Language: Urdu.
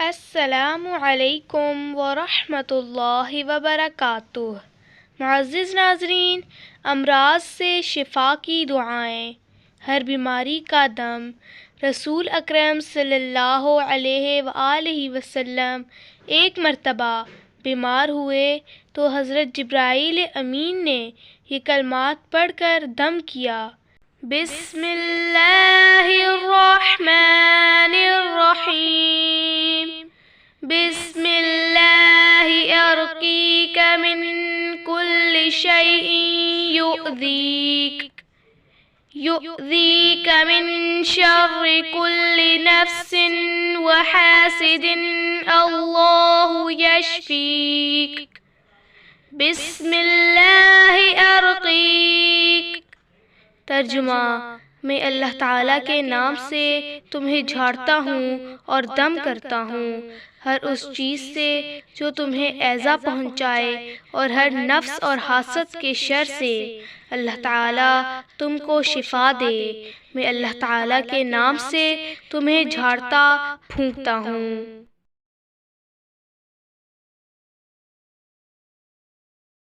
السلام علیکم ورحمۃ اللہ وبرکاتہ۔ معزز ناظرین، امراض سے شفا کی دعائیں، ہر بیماری کا دم۔ رسول اکرم صلی اللہ علیہ وآلہ وسلم ایک مرتبہ بیمار ہوئے تو حضرت جبرائیل امین نے یہ کلمات پڑھ کر دم کیا: بسم اللہ الرحمن الرحیم، بسم اللہ ارقیک من کل شیء یؤذیک من شر کل نفس وحاسد اللہ یشفیک، بسم اللہ ارقیک۔ ترجمہ: میں اللہ تعالیٰ کے نام سے تمہیں جھاڑتا ہوں اور دم کرتا ہوں ہر اس چیز سے جو تمہیں ایذا پہنچائے اور ہر نفس اور حاسد کے شر سے۔ اللہ تعالیٰ تم کو شفا دے۔ میں اللہ تعالیٰ کے نام سے تمہیں جھاڑتا پھونکتا ہوں۔